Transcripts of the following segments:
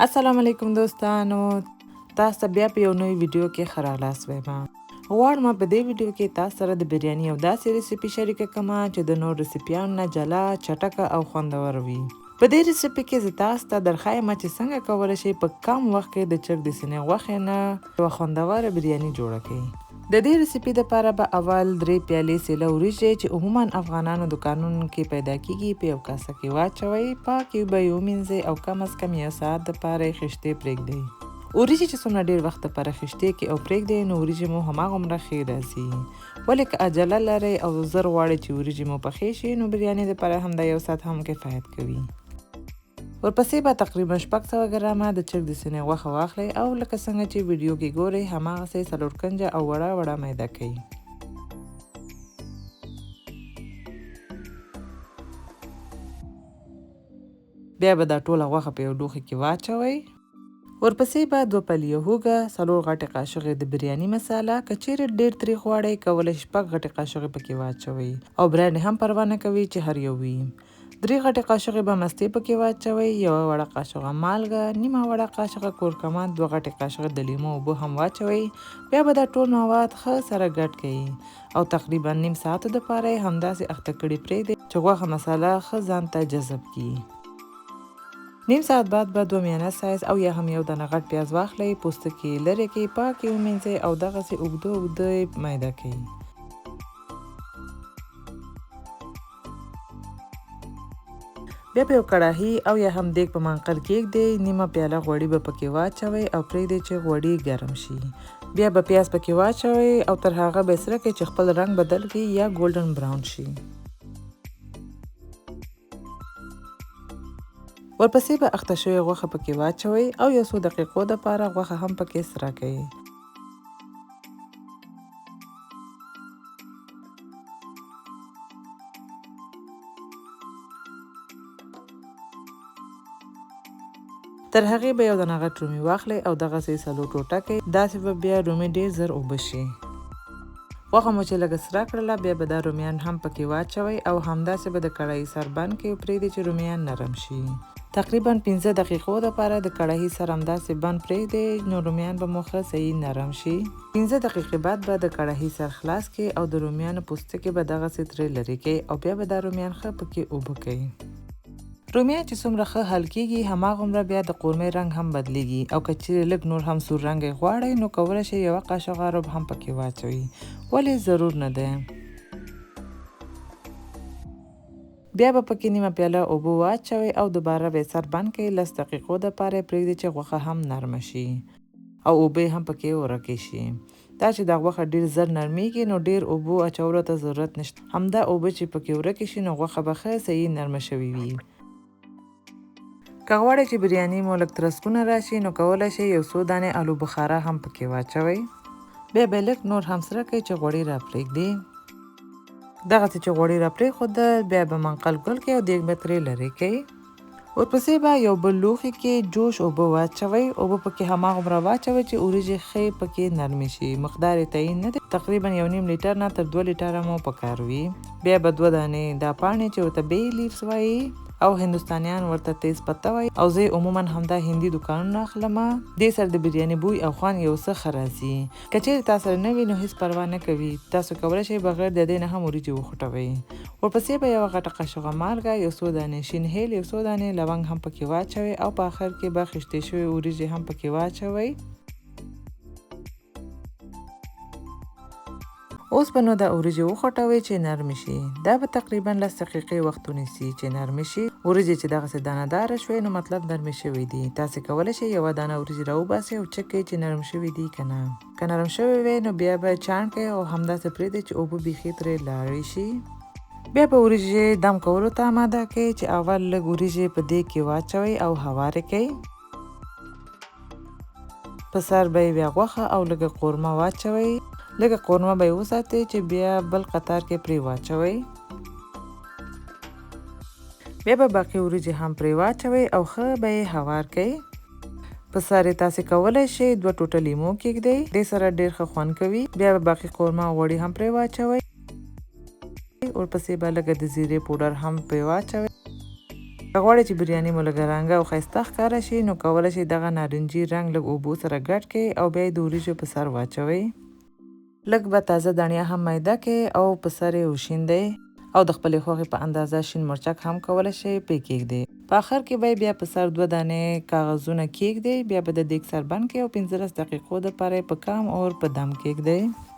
السلام علیکم دوستانو، تاسو ته بیا په یو نوې ویډیو کې ښه راغلاست وایم. غواړم په دې ویډیو کې تاسو سره د بریاني یو داسې ریسیپي شریکه کړم چې د نور ریسیپیانو نه جلا، چټکه او خوندور وي. په دې ریسیپي کې زه تاسو ته درښایم چې څنګه کولی شئ په کم وخت کې د چرګ د سینې غوښې نه یوه خوندوره بریاني جوړه کړئ. د دې ریسیپي دپاره به اول 3 پیالې سیله وریجې چې عموما افغانانو دکانونو کې پیدا کیږي په یو کاسه کې واچوئ. پاکې به یې ومینځئ او کم از کم 1 ساعت دپاره یې خیشتې پرېږدئ. وریجې چې څومره ډېر وخت دپاره خیشتې کړئ او پرېږدئ نو وریجې مو هماغومره ښې راځي. ولې که عجله لرئ او زر غواړئ چې وریجې مو پخې شي نو بریاني دپاره همدا 1 ساعت هم کفایت کوي. ورپسې به تقریبا 600 ګرامه د چرګ د سینې غوښه واخلئ او لکه څنګه چې ویډیو کې ګورئ هماغسې 4 کنجه او وړه وړه میده کړئ. بیا به دا ټوله غوښه په یو ډوښي کې واچوئ. ورپسې به 2 پلیه هوږه، 4 غټې قاشقې د بریاني مساله، که چیرې ډېر تریخ غواړئ کولی 6 غټې قاشقې پکې واچوئ او برانډ هم پروا نه کوي چې هر یو وي. 3 غټې قاشقې به مستې پکې واچوئ، 1 وړه قاشقه مالګه، نیمه وړه قاشقه کورکمن، 2 غټې قاشقې د لیمو اوبه هم واچوئ. بیا به دا ټول مواد ښه سره ګډ کړئ او تقریبا نیم ساعت دپاره یې همداسې اخته کړي پرېږدئ چې غوښه مساله ښه ځان ته جذب کړي. نیم ساعت بعد به 2 میانه سایز او یا هم 1 دانه غټ پیاز واخلئ، پوستکي یې لرې کړئ، پاکې ومینځئ او دغسې اوږده میده کړئ. بیا په یو کړاهي او یا هم دیګ په منقل کېږدئ، نیمه پیاله غوړي به پکې واچوئ او پرېږدئ چې غوړي ګرم شي. بیا به پیاز پکې واچوئ او تر هغه به یې سره کړئ چې خپل رنګ بدل کړي یا ګولډن براون شي. ورپسې به اخته شوې غوښه پکې واچوئ او 1 څو دقیقو دپاره غوښه هم پکې سره کړئ. تر هغې به 1 دانه غټ رومي واخلئ او دغسې 4 ټوټه کړئ. داسې به بیا رومي ډېر زر اوبه شي. غوښه مو چې لږه سره کړله بیا به دا رومیان هم پکې واچوئ او همداسې به د کړاهي سر بند کړئ او پرېږدئ چې رومیان نرم شي. تقریبا 15 دقیقو دپاره د کړاهي سر همداسې بند پرېږدئ نو رومیان به مو ښه صحیح نرم شي. 15 دقیقې بعد به د کړاهي سر خلاص کړئ او د رومیانو پوستکي به دغسې ترې لرې کړئ او بیا به دا رومیان ښه پکې اوبه کړئ. رومیان چې څومره ښه حل کېږي هماغومره بیا د قورمې رنګ هم بدلیږي او که چیرې لږ نور هم سور رنګ غواړئ نو کولی شئ 1 قاشق رب هم پکې واچوئ، ولې ضرور نه دی. بیا به پکې نیمه پیاله اوبه واچوئ او دوباره به یې سر بند کړئ. 10 دقیقو دپاره یې پرېږدئ چې غوښه هم نرمه شي او اوبه هم پکې ورکې شي. دا چې دا غوښه ډېر زر نرمیږي نو ډېر اوبو اچولو ته ضرورت نشته. همدا اوبه چې پکې ورکې شي نو غوښه به ښه صحیح نرمه شوې وي. که غواړئ چې بریاني مو لږ ترسکونه راشي نو کولی شئ 1 څو دانې آلو بخاره هم پکې واچوئ. بیا به لږ نور هم سره کړئ چې غوړي را پرېږدي. دغسې چې غوړي را پرېښودل بیا به منقل ګل کړئ او دیګ به ترې لرې کړئ. ورپسې به یو بل لوښي کې جوش اوبه واچوئ. اوبه پکې هماغومره واچوئ چې وریجې ښې پکې نرمې شي. مقدار یې تعین نه دی، تقریبا 1.5 لیټر نه تر 2 لیټره مو پکار وي. بیا به 2 دانې دا پاڼې چې ورته بی لیفز وایي او هندوستانیان ورته تیز پته وایي او زه عموما همدا هندي دکانونه اخلم. دې سره د بریاني بوی او خوند یو څه ښه راځي. که چیرې تاسو سره نه وي نو هېڅ پروا نه کوي، تاسو کولی شئ بغیر د دې نه هم وریجې وخوټوئ. ورپسې به 1 غټه قاشقه مالګه، 1 څو دانې شین هیل، 1 څو دانې لونګ هم پکې واچوئ او په آخر کې به خیشتې شوې وریجې هم پکې واچوئ. اوس به نو دا وریجې وخوټوئ چې نرمې شي. دا به تقریبا 10 دقیقې وخت ونیسي چې نرمې شي. وریجې چې دغسې دانه داره شوې نو مطلب نرمې شوې دي. تاسې کولی شئ 1 دانه وریجې راوباسئ او چک کړئ چې نرم شوي دي که نه. که نرم شوې وي نو بیا به چاڼ کړئ او همداسې پرېږدئ چې اوبه بیخي ترې لاړې شي. بیا به وریجې دم کولو ته آماده کړئ چې اول لږ وریجې په دیګ کې واچوئ او هوارې کړئ. په سر به یې بیا غوښه او لږه قورمه واچوئ. لږه قورمه به یې وساتئ چې بیا بل قطار کې پرې واچوئ. بیا به باقي وریجې هم پرې واچوئ او ښه به یې هوار کړئ. په سر یې تاسې کولی شئ 2 ټوټه لیمو کېږدئ، دې سره ډېر ښه خوند کوي. بیا به باقي قورمه او غوړي هم پرې واچوئ. ورپسې به لږه د زیرې پوډر هم پرې واچوئ که غواړئ چې بریاني مو لږه رنګه او ښایسته ښکاره شي نو کولی شئ دغه نارنجي رنګ لږ اوبو سره ګډ کړئ او بیا یې د وریجو په سر واچوئ. لږ به تازه دانیا هم میده کړئ او په سر یې وشیندئ او د خپلې خوښې په اندازه شین مرچک هم کولی شئ پرې کېږدئ. په آخر کې به بیا په سر 2 دانې کاغذونه کېږدئ، بیا به د دیګ سر بند کړئ او 15 دقیقو دپاره په کم اور په دم کېږدئ.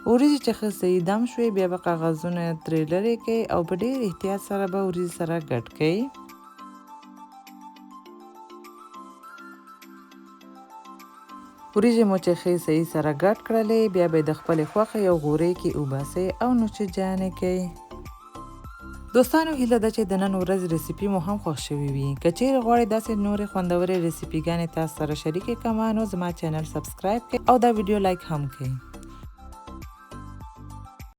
وریجې چې ښه صحیح دم شوې بیا به کاغذونه ترې لرې کړئ او په ډېر احتیاط سره به وریجې سره ګډ کړئ. وریجې مو چې ښې صحیح سره ګډ کړلې بیا به د خپلې خوښې یو غوري کې وباسئ او نوشجانې کړئ. دوستانو هیله ده چې د نن ورځ ریسیپي مو هم خوښ شوې وي. که چیرې غواړئ داسې نورې خوندورې ریسیپیګانې تاسو سره شریکې کړم نو زما چینل سبسکرایب کړئ او دا ویډیو لایک هم کړئ.